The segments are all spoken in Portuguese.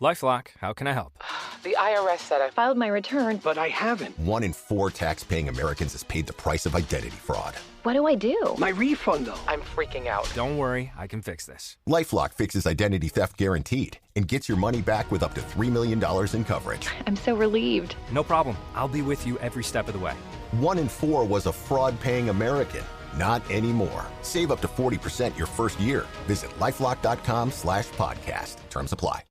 LifeLock, how can I help? The IRS said I filed my return, but I haven't. 1 in 4 tax-paying Americans has paid the price of identity fraud. what do I do? My refund, though. I'm freaking out. Don't worry, I can fix this. LifeLock fixes identity theft guaranteed and gets your money back with up to $3 million in coverage. I'm so relieved. No problem. I'll be with you every step of the way. 1 in 4 was a fraud-paying American. Not anymore. Save up to 40% your first year. Visit LifeLock.com/podcast. Terms apply.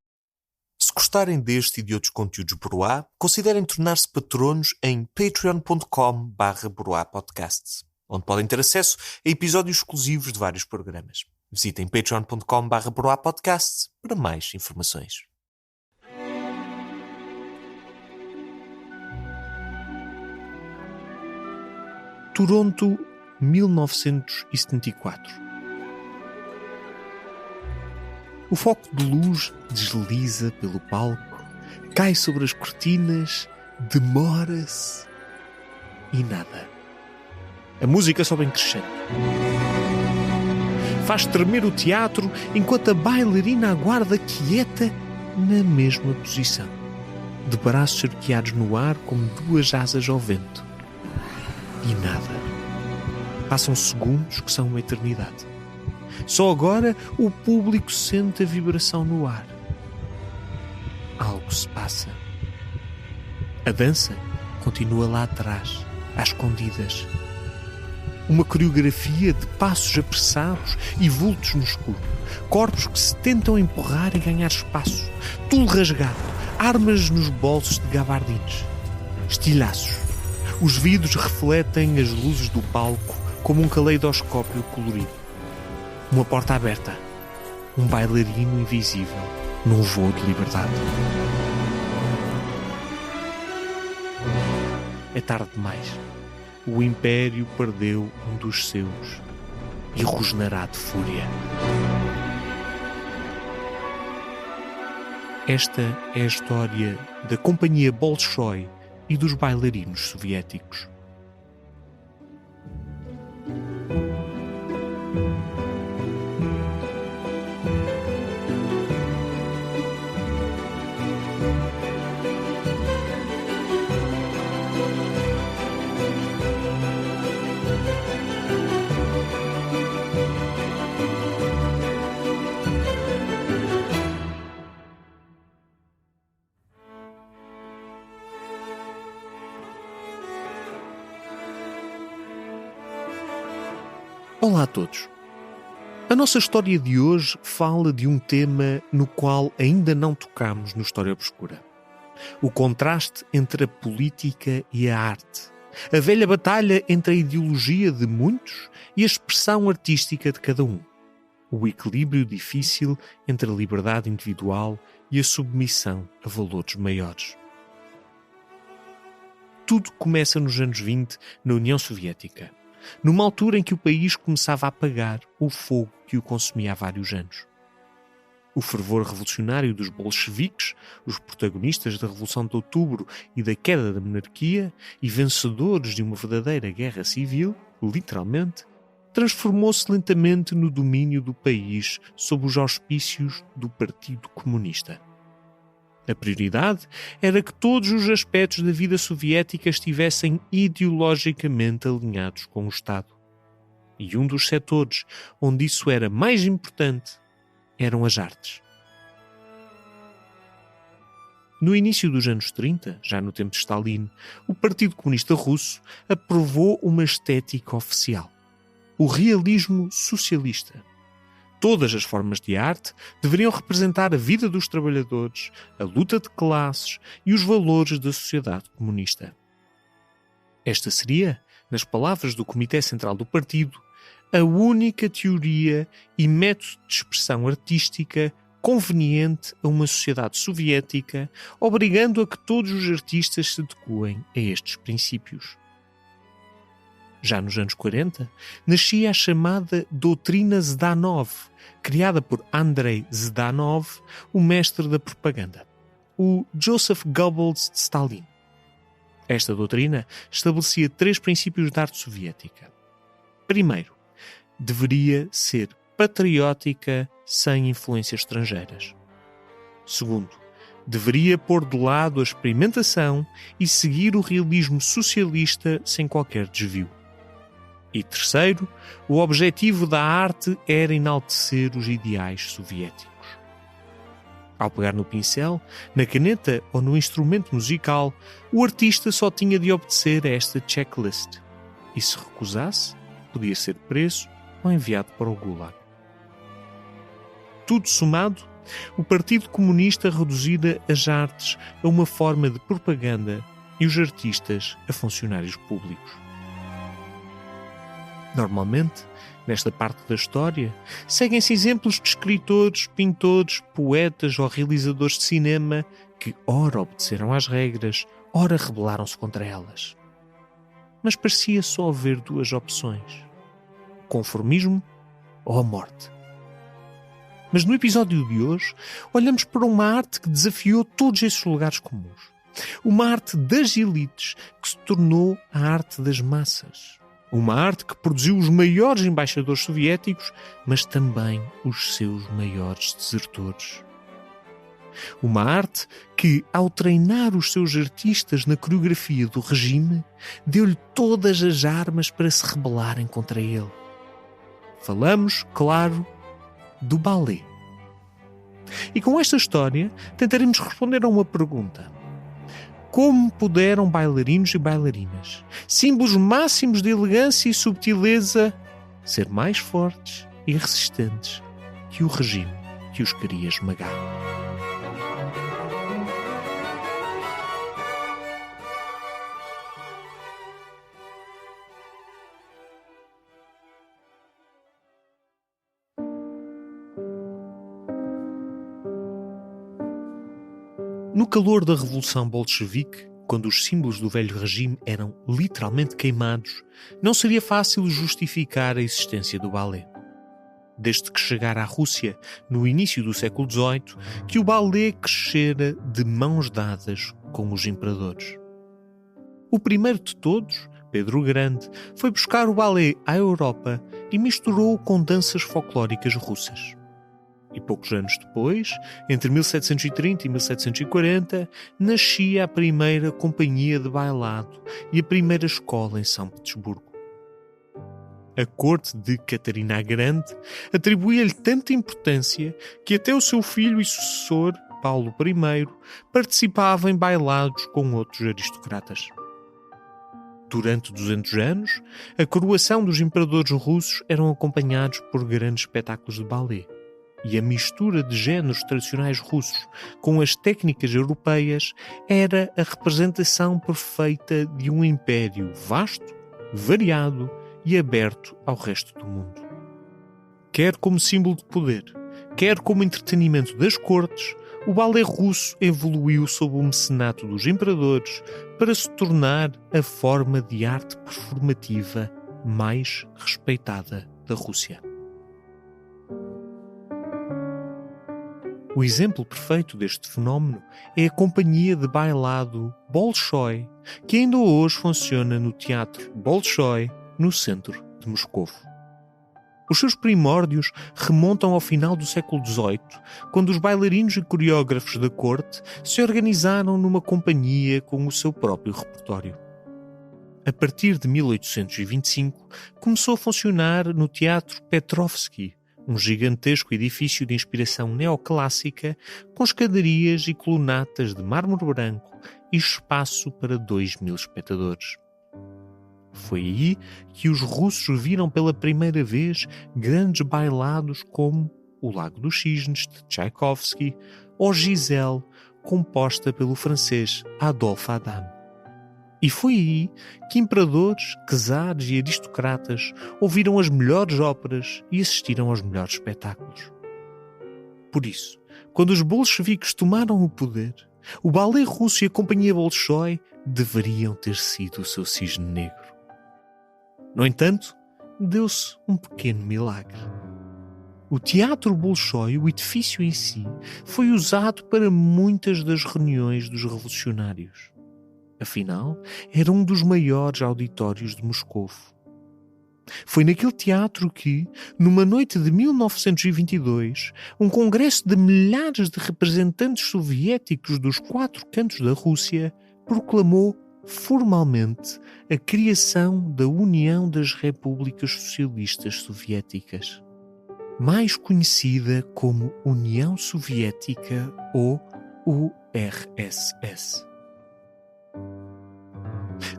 Se gostarem deste e de outros conteúdos Broá, considerem tornar-se patronos em patreon.com/BroáPodcasts, onde podem ter acesso a episódios exclusivos de vários programas. Visitem patreon.com/BroáPodcasts para mais informações. Toronto, 1974. O foco de luz desliza pelo palco, cai sobre as cortinas, demora-se e nada. A música sobe em crescendo. Faz tremer o teatro enquanto a bailarina aguarda quieta na mesma posição, de braços arqueados no ar como duas asas ao vento. E nada. Passam segundos que são uma eternidade. Só agora o público sente a vibração no ar. Algo se passa. A dança continua lá atrás, às escondidas. Uma coreografia de passos apressados e vultos no escuro. Corpos que se tentam empurrar e ganhar espaço. Tudo rasgado. Armas nos bolsos de gabardines. Estilhaços. Os vidros refletem as luzes do palco como um caleidoscópio colorido. Uma porta aberta. Um bailarino invisível num voo de liberdade. É tarde demais. O Império perdeu um dos seus e rosnará de fúria. Esta é a história da Companhia Bolshoi e dos bailarinos soviéticos. Olá a todos. A nossa história de hoje fala de um tema no qual ainda não tocamos no História Obscura. O contraste entre a política e a arte. A velha batalha entre a ideologia de muitos e a expressão artística de cada um. O equilíbrio difícil entre a liberdade individual e a submissão a valores maiores. Tudo começa nos anos 20, na União Soviética. Numa altura em que o país começava a apagar o fogo que o consumia há vários anos. O fervor revolucionário dos bolcheviques, os protagonistas da Revolução de Outubro e da queda da monarquia, e vencedores de uma verdadeira guerra civil, literalmente, transformou-se lentamente no domínio do país sob os auspícios do Partido Comunista. A prioridade era que todos os aspectos da vida soviética estivessem ideologicamente alinhados com o Estado. E um dos setores onde isso era mais importante eram as artes. No início dos anos 30, já no tempo de Stalin, o Partido Comunista Russo aprovou uma estética oficial: o realismo socialista. Todas as formas de arte deveriam representar a vida dos trabalhadores, a luta de classes e os valores da sociedade comunista. Esta seria, nas palavras do Comitê Central do Partido, a única teoria e método de expressão artística conveniente a uma sociedade soviética, obrigando a que todos os artistas se adequem a estes princípios. Já nos anos 40, nascia a chamada Doutrina Zdanov, criada por Andrei Zdanov, o mestre da propaganda, o Joseph Goebbels de Stalin. Esta doutrina estabelecia 3 princípios da arte soviética. Primeiro, deveria ser patriótica sem influências estrangeiras. Segundo, deveria pôr de lado a experimentação e seguir o realismo socialista sem qualquer desvio. E terceiro, o objetivo da arte era enaltecer os ideais soviéticos. Ao pegar no pincel, na caneta ou no instrumento musical, o artista só tinha de obedecer a esta checklist. E se recusasse, podia ser preso ou enviado para o Gulag. Tudo somado, o Partido Comunista reduzira as artes a uma forma de propaganda e os artistas a funcionários públicos. Normalmente, nesta parte da história, seguem-se exemplos de escritores, pintores, poetas ou realizadores de cinema que ora obedeceram às regras, ora rebelaram-se contra elas. Mas parecia só haver duas opções: o conformismo ou a morte. Mas no episódio de hoje, olhamos para uma arte que desafiou todos esses lugares comuns. Uma arte das elites que se tornou a arte das massas. Uma arte que produziu os maiores embaixadores soviéticos, mas também os seus maiores desertores. Uma arte que, ao treinar os seus artistas na coreografia do regime, deu-lhe todas as armas para se rebelarem contra ele. Falamos, claro, do balé. E com esta história tentaremos responder a uma pergunta: como puderam bailarinos e bailarinas, símbolos máximos de elegância e subtileza, ser mais fortes e resistentes que o regime que os queria esmagar? No calor da Revolução Bolchevique, quando os símbolos do velho regime eram literalmente queimados, não seria fácil justificar a existência do balé. Desde que chegara à Rússia, no início do século XVIII, que o balé crescera de mãos dadas com os imperadores. O primeiro de todos, Pedro o Grande, foi buscar o balé à Europa e misturou-o com danças folclóricas russas. E poucos anos depois, entre 1730 e 1740, nascia a primeira companhia de bailado e a primeira escola em São Petersburgo. A corte de Catarina a Grande atribuía-lhe tanta importância que até o seu filho e sucessor, Paulo I, participava em bailados com outros aristocratas. Durante 200 anos, a coroação dos imperadores russos eram acompanhados por grandes espetáculos de balé. E a mistura de géneros tradicionais russos com as técnicas europeias era a representação perfeita de um império vasto, variado e aberto ao resto do mundo. Quer como símbolo de poder, quer como entretenimento das cortes, o balé russo evoluiu sob o mecenato dos imperadores para se tornar a forma de arte performativa mais respeitada da Rússia. O exemplo perfeito deste fenómeno é a companhia de bailado Bolshoi, que ainda hoje funciona no Teatro Bolshoi, no centro de Moscou. Os seus primórdios remontam ao final do século XVIII, quando os bailarinos e coreógrafos da corte se organizaram numa companhia com o seu próprio repertório. A partir de 1825, começou a funcionar no Teatro Petrovsky, um gigantesco edifício de inspiração neoclássica com escadarias e colunatas de mármore branco e espaço para 2.000 espectadores. Foi aí que os russos viram pela primeira vez grandes bailados como O Lago dos Cisnes, de Tchaikovsky, ou Giselle, composta pelo francês Adolphe Adam. E foi aí que imperadores, czares e aristocratas ouviram as melhores óperas e assistiram aos melhores espetáculos. Por isso, quando os bolcheviques tomaram o poder, o balé russo e a companhia Bolshoi deveriam ter sido o seu cisne negro. No entanto, deu-se um pequeno milagre. O Teatro Bolshoi, o edifício em si, foi usado para muitas das reuniões dos revolucionários. Afinal, era um dos maiores auditórios de Moscou. Foi naquele teatro que, numa noite de 1922, um congresso de milhares de representantes soviéticos dos 4 cantos da Rússia proclamou formalmente a criação da União das Repúblicas Socialistas Soviéticas, mais conhecida como União Soviética ou URSS.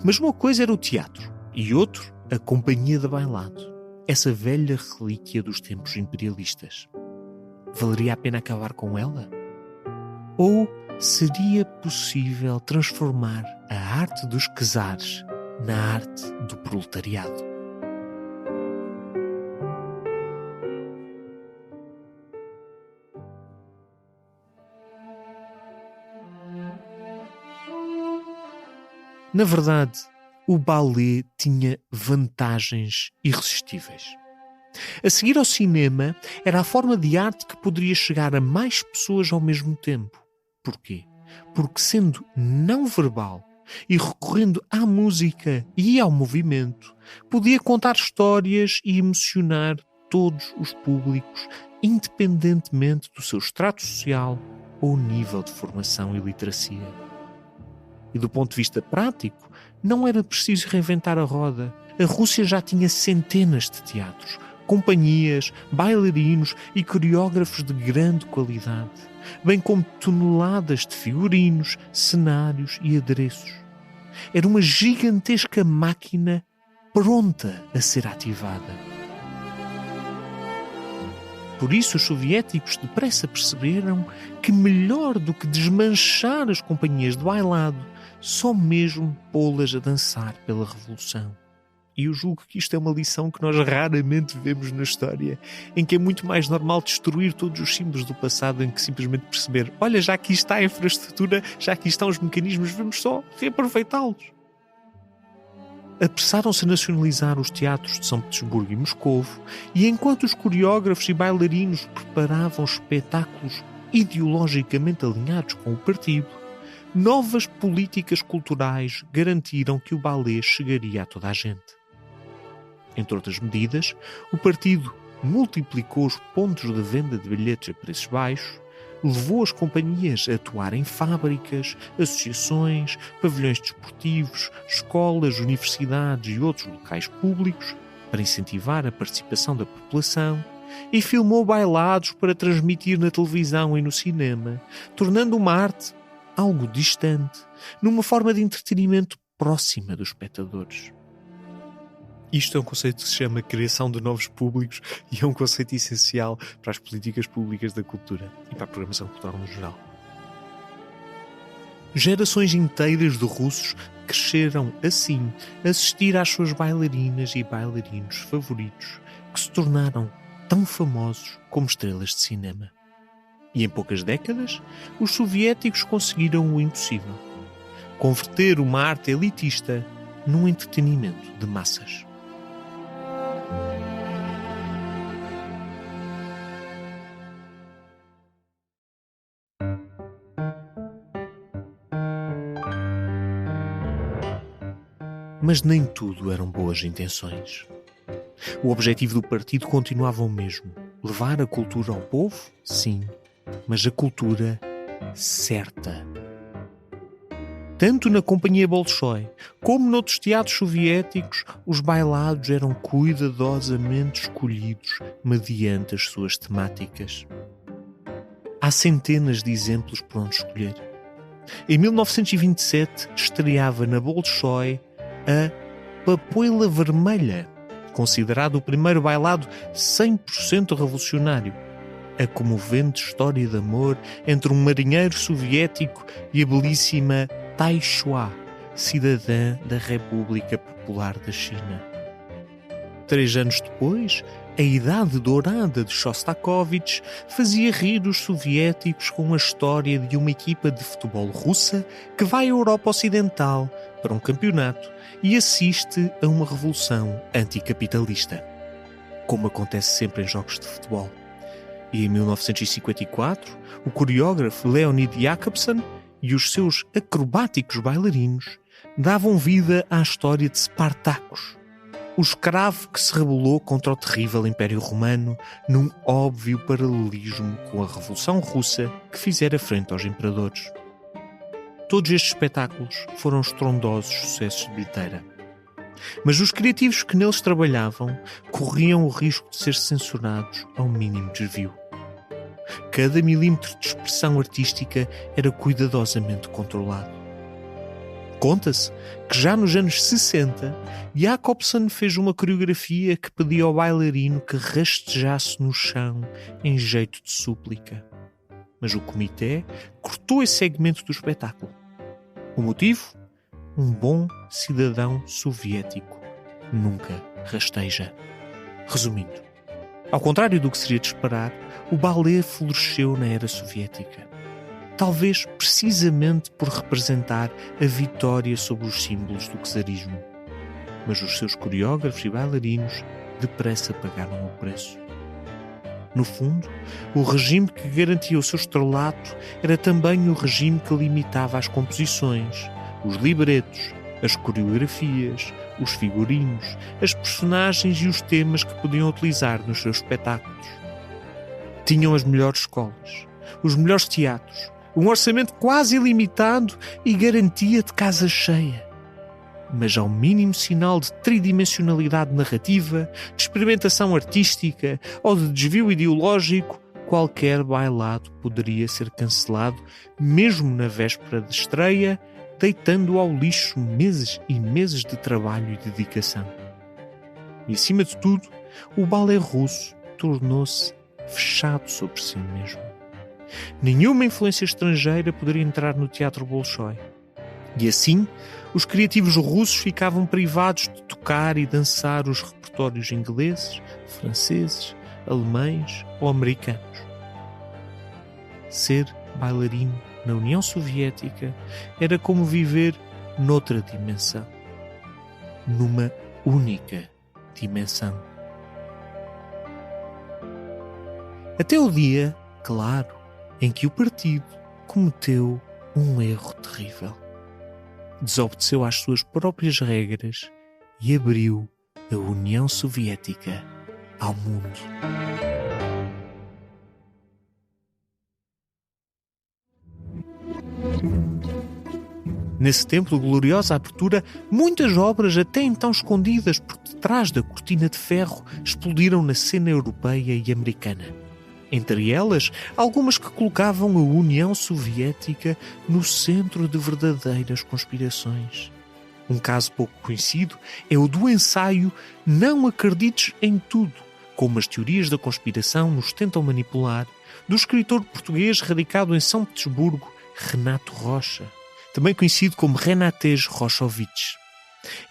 Mas uma coisa era o teatro e outro a companhia de bailado, essa velha relíquia dos tempos imperialistas. Valeria a pena acabar com ela? Ou seria possível transformar a arte dos czares na arte do proletariado? Na verdade, o ballet tinha vantagens irresistíveis. A seguir ao cinema, era a forma de arte que poderia chegar a mais pessoas ao mesmo tempo. Porquê? Porque sendo não verbal e recorrendo à música e ao movimento, podia contar histórias e emocionar todos os públicos, independentemente do seu extrato social ou nível de formação e literacia. E do ponto de vista prático, não era preciso reinventar a roda. A Rússia já tinha centenas de teatros, companhias, bailarinos e coreógrafos de grande qualidade, bem como toneladas de figurinos, cenários e adereços. Era uma gigantesca máquina pronta a ser ativada. Por isso, os soviéticos depressa perceberam que melhor do que desmanchar as companhias de bailado, só mesmo pô-las a dançar pela revolução. E eu julgo que isto é uma lição que nós raramente vemos na história, em que é muito mais normal destruir todos os símbolos do passado, em que simplesmente perceber, olha, já aqui está a infraestrutura, já aqui estão os mecanismos, vamos só reaproveitá-los. Apressaram-se a nacionalizar os teatros de São Petersburgo e Moscovo, e enquanto os coreógrafos e bailarinos preparavam espetáculos ideologicamente alinhados com o partido, novas políticas culturais garantiram que o ballet chegaria a toda a gente. Entre outras medidas, o partido multiplicou os pontos de venda de bilhetes a preços baixos, levou as companhias a atuar em fábricas, associações, pavilhões desportivos, escolas, universidades e outros locais públicos para incentivar a participação da população e filmou bailados para transmitir na televisão e no cinema, tornando uma arte algo distante, numa forma de entretenimento próxima dos espectadores. Isto é um conceito que se chama criação de novos públicos e é um conceito essencial para as políticas públicas da cultura e para a programação cultural no geral. Gerações inteiras de russos cresceram assim a assistir às suas bailarinas e bailarinos favoritos, que se tornaram tão famosos como estrelas de cinema. E em poucas décadas, os soviéticos conseguiram o impossível: converter uma arte elitista num entretenimento de massas. Mas nem tudo eram boas intenções. O objetivo do partido continuava o mesmo: levar a cultura ao povo, sim, mas a cultura certa. Tanto na Companhia Bolshoi como noutros teatros soviéticos, os bailados eram cuidadosamente escolhidos mediante as suas temáticas. Há centenas de exemplos por onde escolher. Em 1927 estreava na Bolshoi a Papoila Vermelha, considerado o primeiro bailado 100% revolucionário, a comovente história de amor entre um marinheiro soviético e a belíssima Tai Shua, cidadã da República Popular da China. 3 anos depois, a Idade Dourada de Shostakovich fazia rir os soviéticos com a história de uma equipa de futebol russa que vai à Europa Ocidental para um campeonato e assiste a uma revolução anticapitalista, como acontece sempre em jogos de futebol. E em 1954, o coreógrafo Leonid Jakobson e os seus acrobáticos bailarinos davam vida à história de Spartacus, o escravo que se rebelou contra o terrível Império Romano num óbvio paralelismo com a Revolução Russa que fizera frente aos imperadores. Todos estes espetáculos foram estrondosos sucessos de bilheteira. Mas os criativos que neles trabalhavam corriam o risco de ser censurados ao mínimo desvio. Cada milímetro de expressão artística era cuidadosamente controlado. Conta-se que já nos anos 60, Jacobson fez uma coreografia que pedia ao bailarino que rastejasse no chão em jeito de súplica. Mas o comitê cortou esse segmento do espetáculo. O motivo? Um bom cidadão soviético nunca rasteja. Resumindo, ao contrário do que seria de esperar, o balé floresceu na era soviética. Talvez precisamente por representar a vitória sobre os símbolos do czarismo. Mas os seus coreógrafos e bailarinos depressa pagaram o preço. No fundo, o regime que garantia o seu estrelato era também o regime que limitava as composições, os libretos, as coreografias, os figurinos, as personagens e os temas que podiam utilizar nos seus espetáculos. Tinham as melhores escolas, os melhores teatros, um orçamento quase ilimitado e garantia de casa cheia. Mas ao mínimo sinal de tridimensionalidade narrativa, de experimentação artística ou de desvio ideológico, qualquer bailado poderia ser cancelado, mesmo na véspera de estreia, deitando ao lixo meses e meses de trabalho e dedicação. E, acima de tudo, o balé russo tornou-se fechado sobre si mesmo. Nenhuma influência estrangeira poderia entrar no teatro Bolshoi. E assim, os criativos russos ficavam privados de tocar e dançar os repertórios ingleses, franceses, alemães ou americanos. Ser bailarino na União Soviética era como viver noutra dimensão. Numa única dimensão. Até o dia, claro, em que o partido cometeu um erro terrível. Desobedeceu às suas próprias regras e abriu a União Soviética ao mundo. Nesse tempo de gloriosa abertura, muitas obras até então escondidas por detrás da cortina de ferro explodiram na cena europeia e americana. Entre elas, algumas que colocavam a União Soviética no centro de verdadeiras conspirações. Um caso pouco conhecido é o do ensaio Não Acredites em Tudo, como as teorias da conspiração nos tentam manipular, do escritor português radicado em São Petersburgo, Renato Rocha, também conhecido como Renates Rochowicz.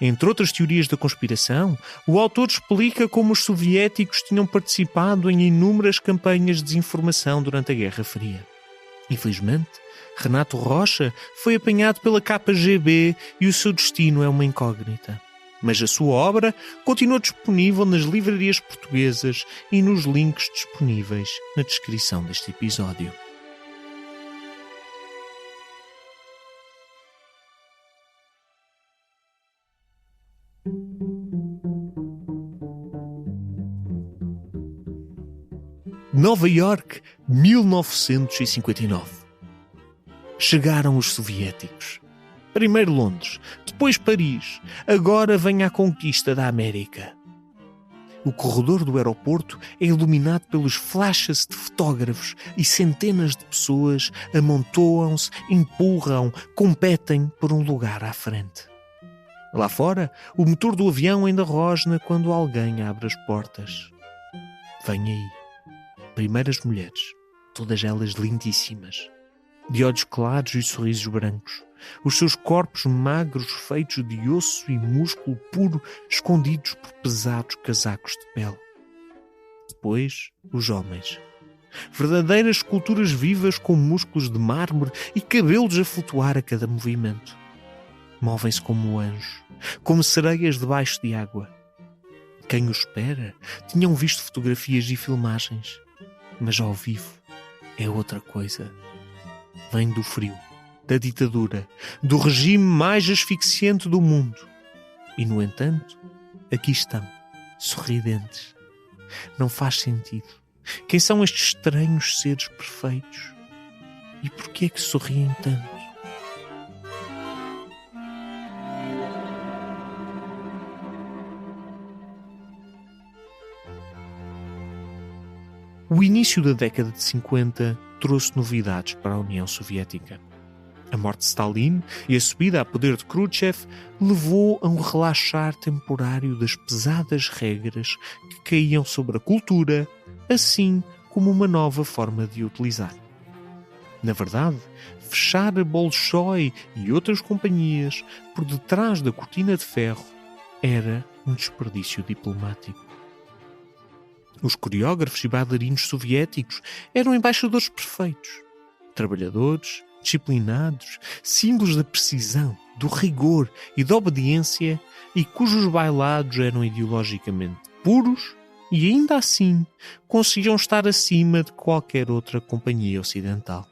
Entre outras teorias da conspiração, o autor explica como os soviéticos tinham participado em inúmeras campanhas de desinformação durante a Guerra Fria. Infelizmente, Renato Rocha foi apanhado pela KGB e o seu destino é uma incógnita. Mas a sua obra continua disponível nas livrarias portuguesas e nos links disponíveis na descrição deste episódio. Nova York, 1959. Chegaram os soviéticos. Primeiro Londres, depois Paris, agora vem a conquista da América. O corredor do aeroporto é iluminado pelos flashes de fotógrafos e centenas de pessoas amontoam-se, empurram, competem por um lugar à frente. Lá fora, o motor do avião ainda rosna quando alguém abre as portas. Vem aí. Primeiras mulheres, todas elas lindíssimas, de olhos claros e sorrisos brancos, os seus corpos magros feitos de osso e músculo puro escondidos por pesados casacos de pele. Depois, os homens, verdadeiras esculturas vivas com músculos de mármore e cabelos a flutuar a cada movimento. Movem-se como anjos, como sereias debaixo de água. Quem os espera tinham visto fotografias e filmagens, mas ao vivo é outra coisa. Vem do frio, da ditadura, do regime mais asfixiante do mundo. E, no entanto, aqui estão, sorridentes. Não faz sentido. Quem são estes estranhos seres perfeitos? E por que é que sorriem tanto? O início da década de 50 trouxe novidades para a União Soviética. A morte de Stalin e a subida a poder de Khrushchev levou a um relaxar temporário das pesadas regras que caíam sobre a cultura, assim como uma nova forma de utilizar. Na verdade, fechar a Bolshoi e outras companhias por detrás da cortina de ferro era um desperdício diplomático. Os coreógrafos e bailarinos soviéticos eram embaixadores perfeitos, trabalhadores, disciplinados, símbolos da precisão, do rigor e da obediência, e cujos bailados eram ideologicamente puros e ainda assim conseguiam estar acima de qualquer outra companhia ocidental.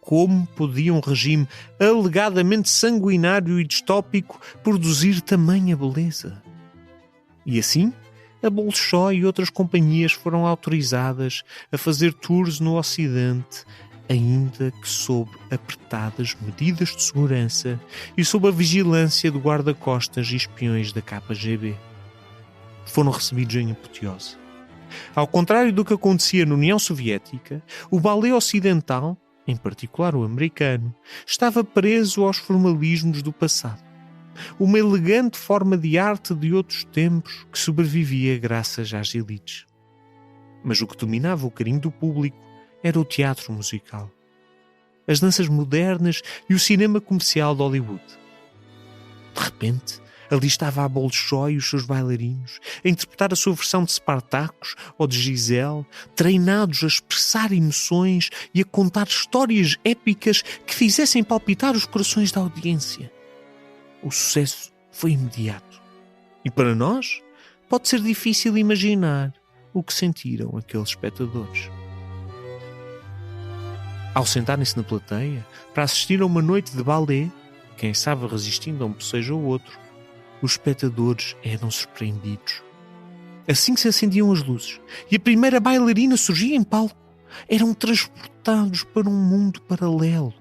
Como podia um regime alegadamente sanguinário e distópico produzir tamanha beleza? E assim, a Bolshoi e outras companhias foram autorizadas a fazer tours no Ocidente, ainda que sob apertadas medidas de segurança e sob a vigilância de guarda-costas e espiões da KGB. Foram recebidos em apoteose. Ao contrário do que acontecia na União Soviética, o balé ocidental, em particular o americano, estava preso aos formalismos do passado. Uma elegante forma de arte de outros tempos que sobrevivia graças às elites. Mas o que dominava o carinho do público era o teatro musical, as danças modernas e o cinema comercial de Hollywood. De repente, ali estava a Bolshoi e os seus bailarinos a interpretar a sua versão de Spartacus ou de Giselle, treinados a expressar emoções e a contar histórias épicas que fizessem palpitar os corações da audiência. O sucesso foi imediato. E para nós, pode ser difícil imaginar o que sentiram aqueles espectadores. Ao sentarem-se na plateia para assistir a uma noite de balé, quem sabe resistindo a um bocejo ou outro, os espectadores eram surpreendidos. Assim que se acendiam as luzes e a primeira bailarina surgia em palco, eram transportados para um mundo paralelo.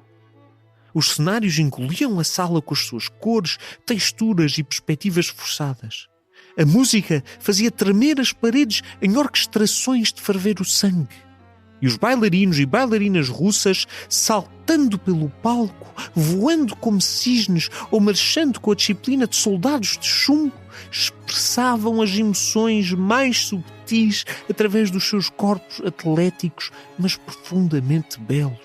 Os cenários engoliam a sala com as suas cores, texturas e perspectivas forçadas. A música fazia tremer as paredes em orquestrações de ferver o sangue. E os bailarinos e bailarinas russas, saltando pelo palco, voando como cisnes ou marchando com a disciplina de soldados de chumbo, expressavam as emoções mais subtis através dos seus corpos atléticos, mas profundamente belos.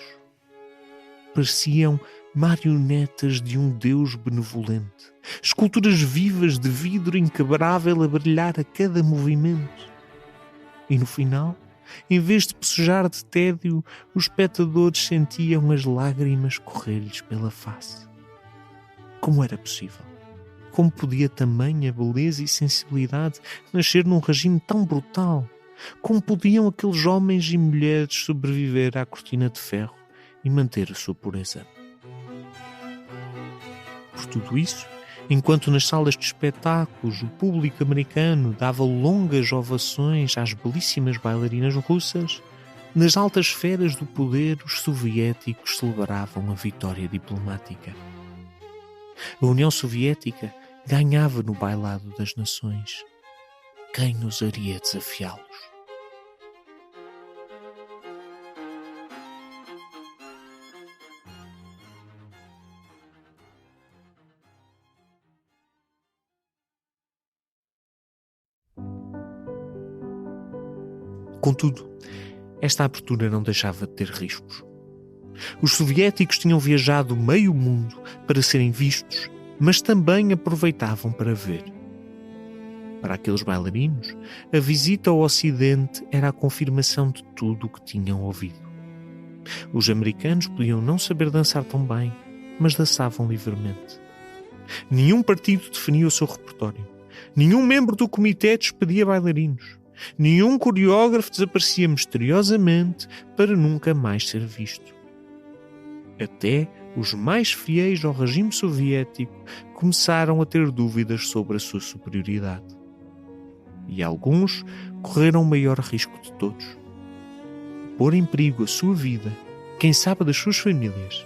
Pareciam marionetas de um Deus benevolente, esculturas vivas de vidro inquebrável a brilhar a cada movimento. E no final, em vez de bocejar de tédio, os espectadores sentiam as lágrimas correr-lhes pela face. Como era possível? Como podia tamanha beleza e sensibilidade nascer num regime tão brutal? Como podiam aqueles homens e mulheres sobreviver à cortina de ferro e manter a sua pureza? Por tudo isso, enquanto nas salas de espetáculos o público americano dava longas ovações às belíssimas bailarinas russas, nas altas esferas do poder os soviéticos celebravam a vitória diplomática. A União Soviética ganhava no bailado das nações. Quem ousaria desafiá-los? Contudo, esta abertura não deixava de ter riscos. Os soviéticos tinham viajado meio mundo para serem vistos, mas também aproveitavam para ver. Para aqueles bailarinos, a visita ao Ocidente era a confirmação de tudo o que tinham ouvido. Os americanos podiam não saber dançar tão bem, mas dançavam livremente. Nenhum partido definia o seu repertório. Nenhum membro do comitê despedia bailarinos. Nenhum coreógrafo desaparecia misteriosamente para nunca mais ser visto. Até os mais fiéis ao regime soviético começaram a ter dúvidas sobre a sua superioridade. E alguns correram o maior risco de todos: pôr em perigo a sua vida, quem sabe das suas famílias,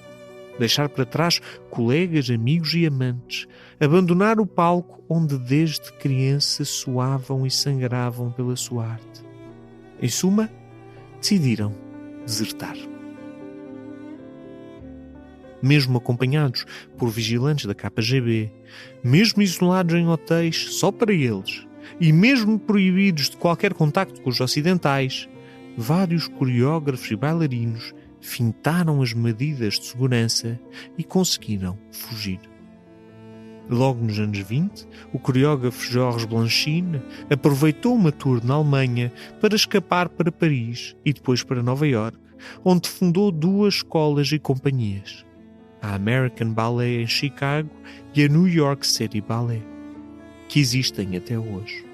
deixar para trás colegas, amigos e amantes, abandonar o palco onde desde criança suavam e sangravam pela sua arte. Em suma, decidiram desertar. Mesmo acompanhados por vigilantes da KGB, mesmo isolados em hotéis só para eles, e mesmo proibidos de qualquer contacto com os ocidentais, vários coreógrafos e bailarinos fintaram as medidas de segurança e conseguiram fugir. Logo nos anos 20, o coreógrafo Georges Blanchin aproveitou uma tour na Alemanha para escapar para Paris e depois para Nova York, onde fundou 2 escolas e companhias: a American Ballet em Chicago e a New York City Ballet, que existem até hoje.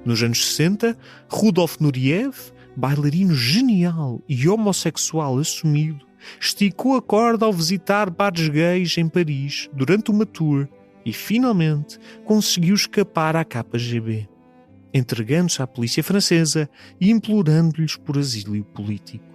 Nos anos 60, Rudolf Nureyev, bailarino genial e homossexual assumido, esticou a corda ao visitar bares gays em Paris durante uma tour e, finalmente, conseguiu escapar à KGB, entregando-se à polícia francesa e implorando-lhes por asilo político.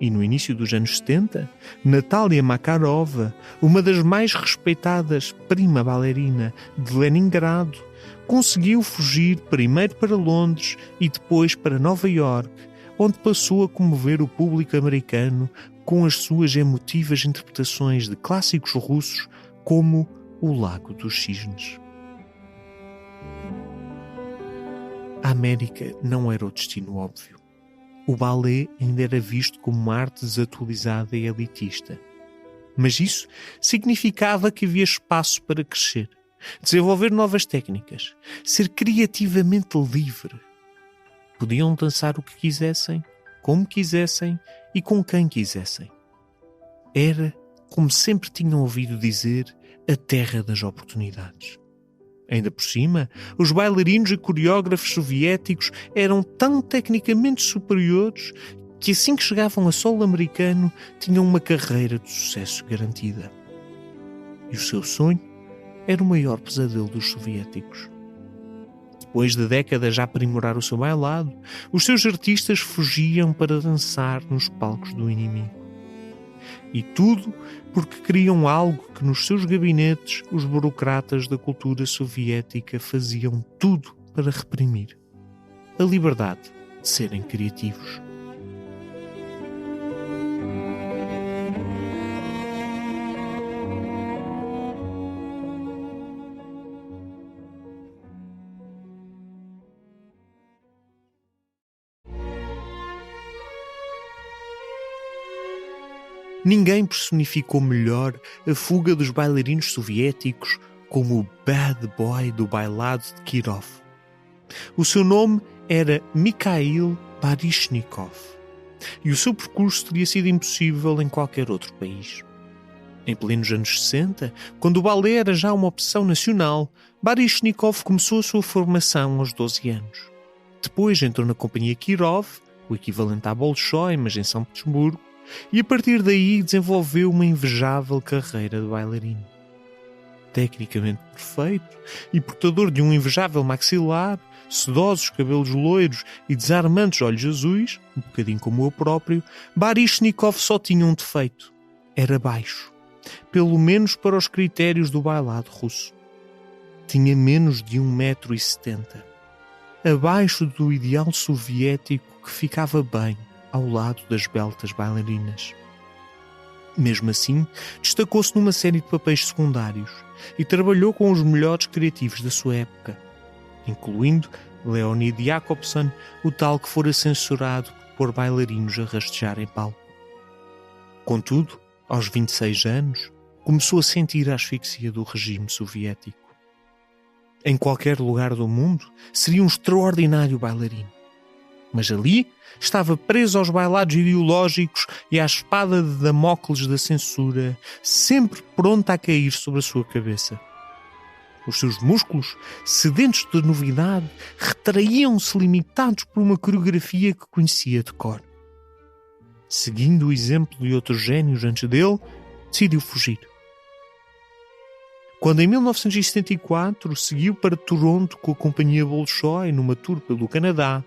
E no início dos anos 70, Natalia Makarova, uma das mais respeitadas prima bailarina de Leningrado, conseguiu fugir primeiro para Londres e depois para Nova York, onde passou a comover o público americano com as suas emotivas interpretações de clássicos russos como O Lago dos Cisnes. A América não era o destino óbvio. O ballet ainda era visto como uma arte desatualizada e elitista. Mas isso significava que havia espaço para crescer, desenvolver novas técnicas, ser criativamente livre. Podiam dançar o que quisessem, como quisessem e com quem quisessem. Era, como sempre tinham ouvido dizer, a terra das oportunidades. Ainda por cima, os bailarinos e coreógrafos soviéticos eram tão tecnicamente superiores que assim que chegavam a solo americano tinham uma carreira de sucesso garantida. E o seu sonho era o maior pesadelo dos soviéticos. Depois de décadas a aprimorar o seu bailado, os seus artistas fugiam para dançar nos palcos do inimigo. E tudo porque queriam algo que nos seus gabinetes os burocratas da cultura soviética faziam tudo para reprimir: a liberdade de serem criativos. Ninguém personificou melhor a fuga dos bailarinos soviéticos como o bad boy do bailado de Kirov. O seu nome era Mikhail Baryshnikov e o seu percurso teria sido impossível em qualquer outro país. Em plenos anos 60, quando o ballet era já uma opção nacional, Baryshnikov começou a sua formação aos 12 anos. Depois entrou na companhia Kirov, o equivalente à Bolshoi, mas em São Petersburgo, e a partir daí desenvolveu uma invejável carreira de bailarino. Tecnicamente perfeito e portador de um invejável maxilar, sedosos cabelos loiros e desarmantes olhos azuis, um bocadinho como eu próprio, Baryshnikov só tinha um defeito: era baixo, pelo menos para os critérios do bailado russo. Tinha menos de 1,70 m, abaixo do ideal soviético que ficava bem ao lado das beltas bailarinas. Mesmo assim, destacou-se numa série de papéis secundários e trabalhou com os melhores criativos da sua época, incluindo Leonid Jakobson, o tal que fora censurado por pôr bailarinos a rastejar em palco. Contudo, aos 26 anos, começou a sentir a asfixia do regime soviético. Em qualquer lugar do mundo, seria um extraordinário bailarino. Mas ali estava preso aos bailados ideológicos e à espada de Damócles da censura, sempre pronta a cair sobre a sua cabeça. Os seus músculos, sedentos de novidade, retraíam-se limitados por uma coreografia que conhecia de cor. seguindo o exemplo de outros génios antes dele, decidiu fugir. Quando em 1974 seguiu para Toronto com a companhia Bolshoi numa tour pelo Canadá,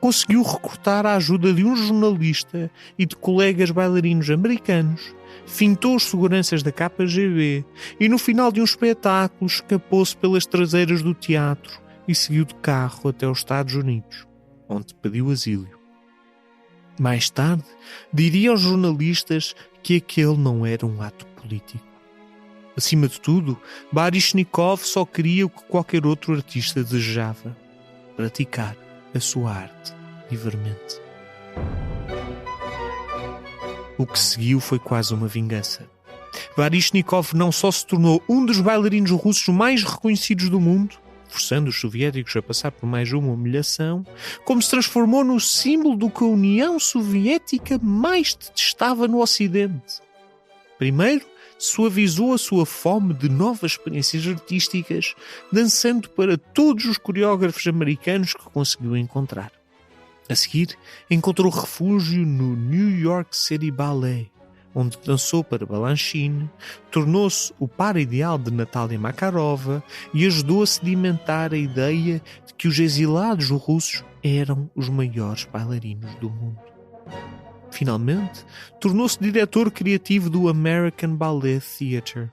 conseguiu recrutar a ajuda de um jornalista e de colegas bailarinos americanos, fintou os seguranças da KGB e no final de um espetáculo escapou-se pelas traseiras do teatro e seguiu de carro até os Estados Unidos, onde pediu asilo. Mais tarde, diria aos jornalistas que aquele não era um ato político. Acima de tudo, Baryshnikov só queria o que qualquer outro artista desejava: praticar a sua arte livremente. O que seguiu foi quase uma vingança. Baryshnikov não só se tornou um dos bailarinos russos mais reconhecidos do mundo, forçando os soviéticos a passar por mais uma humilhação, como se transformou no símbolo do que a União Soviética mais detestava no Ocidente. Primeiro, suavizou a sua fome de novas experiências artísticas, dançando para todos os coreógrafos americanos que conseguiu encontrar. A seguir, encontrou refúgio no New York City Ballet, onde dançou para Balanchine, tornou-se o par ideal de Natalia Makarova e ajudou a sedimentar a ideia de que os exilados russos eram os maiores bailarinos do mundo. Finalmente, tornou-se diretor criativo do American Ballet Theatre,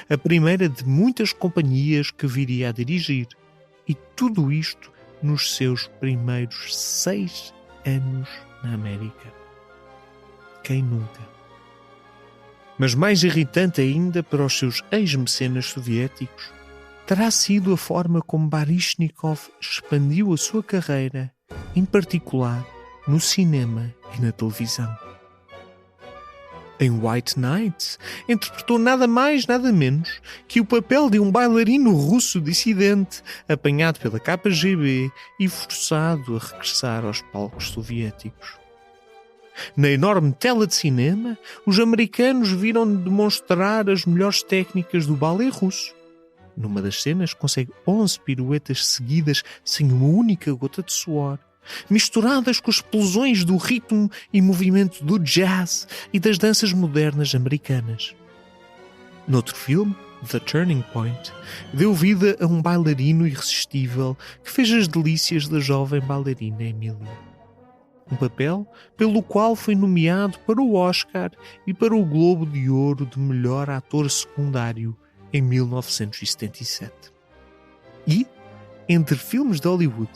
a primeira de muitas companhias que viria a dirigir, e tudo isto nos seus primeiros 6 anos na América. Quem nunca? Mas mais irritante ainda para os seus ex-mecenas soviéticos terá sido a forma como Baryshnikov expandiu a sua carreira, em particular no cinema e na televisão. Em White Nights, interpretou nada mais, nada menos que o papel de um bailarino russo dissidente, apanhado pela KGB e forçado a regressar aos palcos soviéticos. Na enorme tela de cinema, os americanos viram demonstrar as melhores técnicas do ballet russo. Numa das cenas, consegue 11 piruetas seguidas sem uma única gota de suor, misturadas com as explosões do ritmo e movimento do jazz e das danças modernas americanas. Noutro filme, The Turning Point, deu vida a um bailarino irresistível que fez as delícias da jovem bailarina Emília. Um papel pelo qual foi nomeado para o Oscar e para o Globo de Ouro de melhor ator secundário em 1977. E, entre filmes de Hollywood,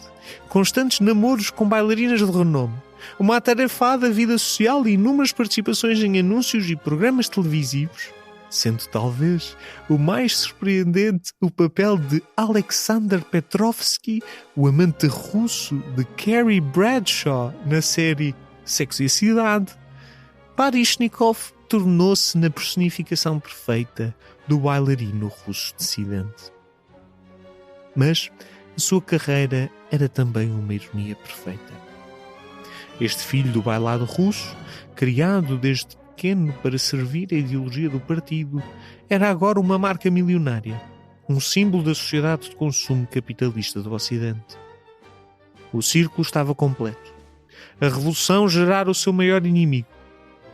constantes namoros com bailarinas de renome, uma atarefada vida social e inúmeras participações em anúncios e programas televisivos, sendo talvez o mais surpreendente o papel de Alexander Petrovsky, o amante russo de Carrie Bradshaw na série Sexo e a Cidade, Baryshnikov tornou-se na personificação perfeita do bailarino russo dissidente. Mas a sua carreira era também uma ironia perfeita. Este filho do bailado russo, criado desde pequeno para servir a ideologia do partido, era agora uma marca milionária, um símbolo da sociedade de consumo capitalista do Ocidente. O círculo estava completo. A revolução gerara o seu maior inimigo.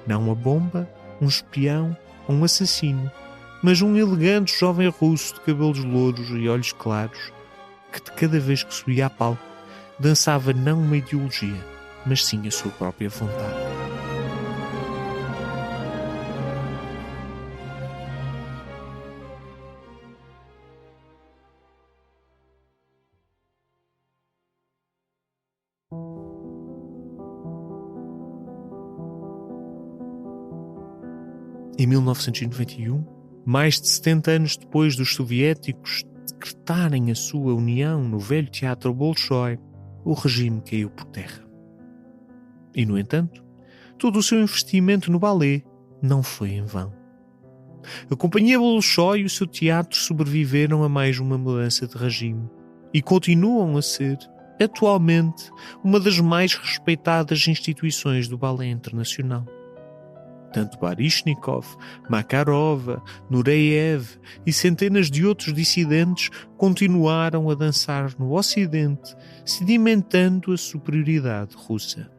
Não uma bomba, um espião ou um assassino, mas um elegante jovem russo de cabelos louros e olhos claros, que de cada vez que subia a palco, dançava não uma ideologia, mas sim a sua própria vontade. Em 1991, mais de 70 anos depois dos soviéticos decretarem a sua união no velho teatro Bolshoi, o regime caiu por terra. E, no entanto, todo o seu investimento no ballet não foi em vão. A companhia Bolshoi e o seu teatro sobreviveram a mais uma mudança de regime e continuam a ser, atualmente, uma das mais respeitadas instituições do ballet internacional. Tanto Baryshnikov, Makarova, Nureyev e centenas de outros dissidentes continuaram a dançar no Ocidente, sedimentando a superioridade russa.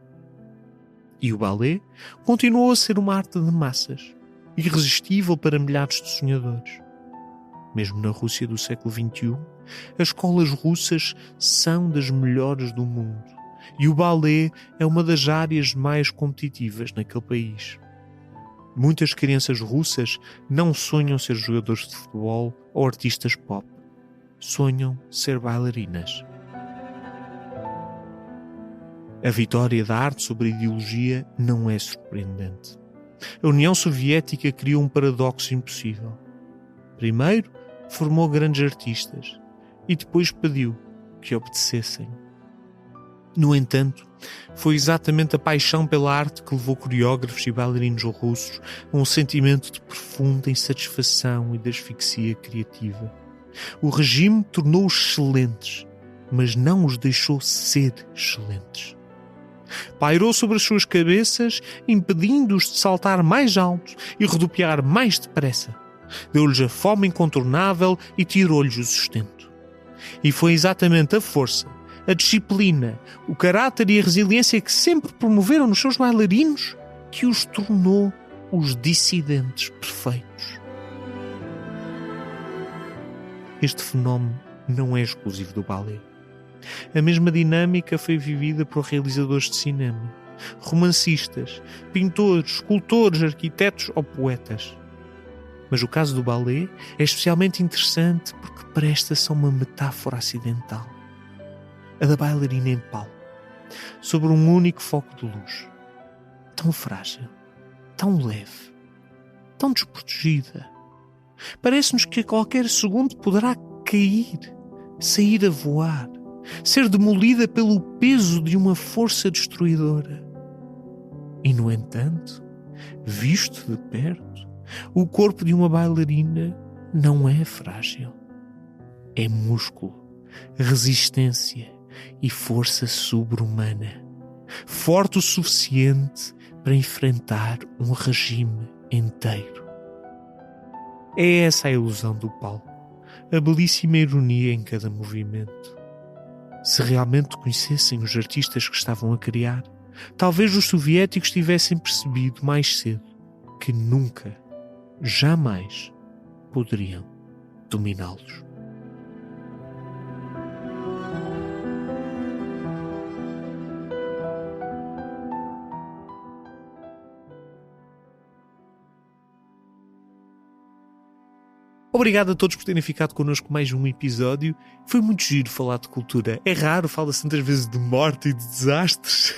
E o balé continuou a ser uma arte de massas, irresistível para milhares de sonhadores. Mesmo na Rússia do século XXI, as escolas russas são das melhores do mundo e o balé é uma das áreas mais competitivas naquele país. Muitas crianças russas não sonham ser jogadores de futebol ou artistas pop. Sonham ser bailarinas. A vitória da arte sobre a ideologia não é surpreendente. A União Soviética criou um paradoxo impossível. Primeiro, formou grandes artistas e depois pediu que obedecessem. No entanto, foi exatamente a paixão pela arte que levou coreógrafos e bailarinos russos a um sentimento de profunda insatisfação e de asfixia criativa. O regime tornou-os excelentes, mas não os deixou ser excelentes. Pairou sobre as suas cabeças, impedindo-os de saltar mais alto e rodopiar mais depressa. Deu-lhes a fome incontornável e tirou-lhes o sustento. E foi exatamente a força, a disciplina, o caráter e a resiliência que sempre promoveram nos seus bailarinos que os tornou os dissidentes perfeitos. Este fenómeno não é exclusivo do balé. A mesma dinâmica foi vivida por realizadores de cinema, romancistas, pintores, escultores, arquitetos ou poetas. Mas o caso do balé é especialmente interessante porque presta-se a uma metáfora acidental. A da bailarina em palco, sobre um único foco de luz. Tão frágil, tão leve, tão desprotegida. Parece-nos que a qualquer segundo poderá cair, sair a voar, ser demolida pelo peso de uma força destruidora. E, no entanto, visto de perto, o corpo de uma bailarina não é frágil. É músculo, resistência e força sobre-humana, forte o suficiente para enfrentar um regime inteiro. É essa a ilusão do palco, a belíssima ironia em cada movimento. Se realmente conhecessem os artistas que estavam a criar, talvez os soviéticos tivessem percebido mais cedo que nunca, jamais poderiam dominá-los. Obrigado a todos por terem ficado connosco mais um episódio. Foi muito giro falar de cultura. É raro, fala-se tantas vezes de morte e de desastres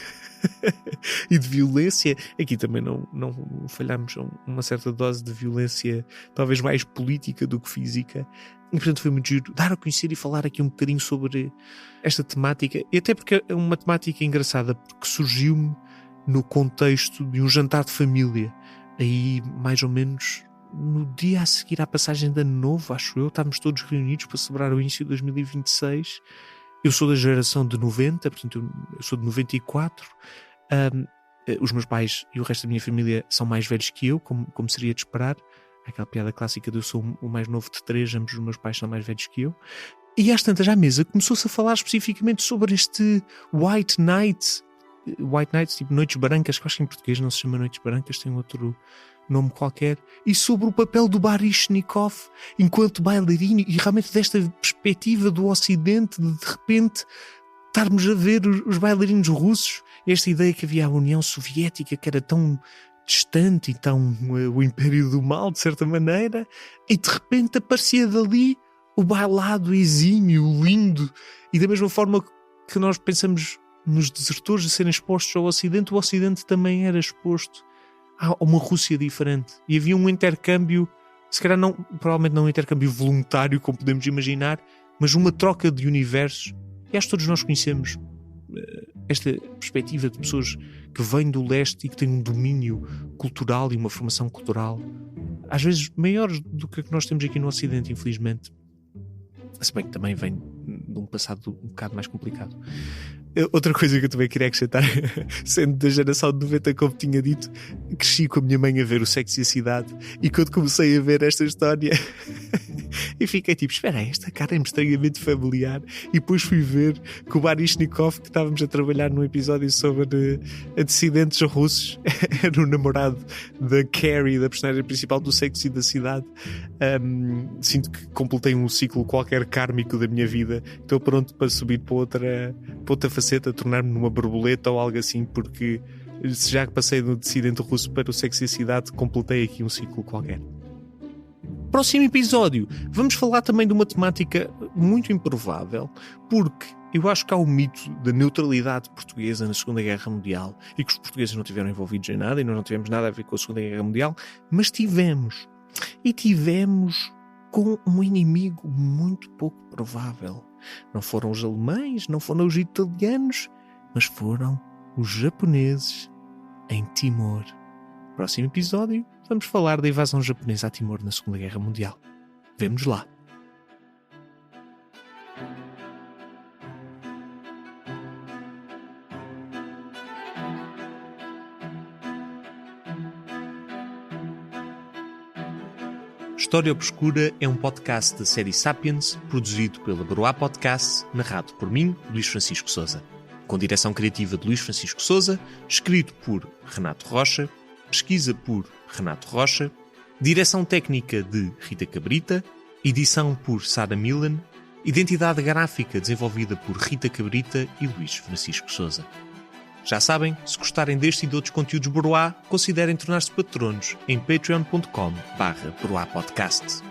e de violência. Aqui também não falhámos uma certa dose de violência, talvez mais política do que física. E, portanto, foi muito giro dar a conhecer e falar aqui um bocadinho sobre esta temática. E até porque é uma temática engraçada, porque surgiu-me no contexto de um jantar de família. Aí, mais ou menos no dia a seguir à passagem de Ano Novo, acho eu, estávamos todos reunidos para celebrar o início de 2026. Eu sou da geração de 90, portanto eu sou de 94. Os meus pais e o resto da minha família são mais velhos que eu, como seria de esperar. Aquela piada clássica de eu sou o mais novo de três, ambos os meus pais são mais velhos que eu. E às tantas à mesa começou-se a falar especificamente sobre este White Nights, tipo Noites Brancas, que eu acho que em português não se chama Noites Brancas, tem outro nome qualquer, e sobre o papel do Baryshnikov enquanto bailarino, e realmente desta perspectiva do Ocidente, de repente estarmos a ver os bailarinos russos, esta ideia que havia a União Soviética, que era tão distante e tão o império do mal, de certa maneira, e de repente aparecia dali o bailado exímio, lindo, e da mesma forma que nós pensamos nos desertores a serem expostos ao Ocidente, o Ocidente também era exposto a uma Rússia diferente. E havia um intercâmbio, se calhar provavelmente não um intercâmbio voluntário, como podemos imaginar, mas uma troca de universos. E acho que todos nós conhecemos esta perspectiva de pessoas que vêm do leste e que têm um domínio cultural e uma formação cultural, às vezes maiores do que a que nós temos aqui no Ocidente, infelizmente. Se bem que também vem de um passado um bocado mais complicado. Outra coisa que eu também queria acrescentar, sendo da geração de 90, como tinha dito, cresci com a minha mãe a ver o Sexo e a Cidade, e quando comecei a ver esta história E fiquei tipo, espera, esta cara é-me estranhamente familiar. E depois fui ver que o Baryshnikov, que estávamos a trabalhar num episódio sobre dissidentes russos, era o namorado da Carrie, da personagem principal do Sexo e da Cidade. Sinto que completei um ciclo qualquer kármico da minha vida. Estou pronto para subir para outra faceta, tornar-me numa borboleta ou algo assim, porque se já passei do dissidente russo para o Sexo e a Cidade, completei aqui um ciclo qualquer. Próximo episódio, vamos falar também de uma temática muito improvável, porque eu acho que há o mito da neutralidade portuguesa na Segunda Guerra Mundial e que os portugueses não estiveram envolvidos em nada e nós não tivemos nada a ver com a Segunda Guerra Mundial, mas tivemos. E tivemos com um inimigo muito pouco provável. Não foram os alemães, não foram os italianos, mas foram os japoneses em Timor. Próximo episódio, vamos falar da invasão japonesa a Timor na Segunda Guerra Mundial. Vemo-nos lá. História Obscura é um podcast da série Sapiens, produzido pela Broá Podcast, narrado por mim, Luís Francisco Sousa. Com direção criativa de Luís Francisco Sousa, escrito por Renato Rocha, pesquisa por Renato Rocha, direção técnica de Rita Cabrita, edição por Sara Milan, identidade gráfica desenvolvida por Rita Cabrita e Luís Francisco Sousa. Já sabem, se gostarem deste e de outros conteúdos Broá, considerem tornar-se patronos em patreon.com/broapodcast.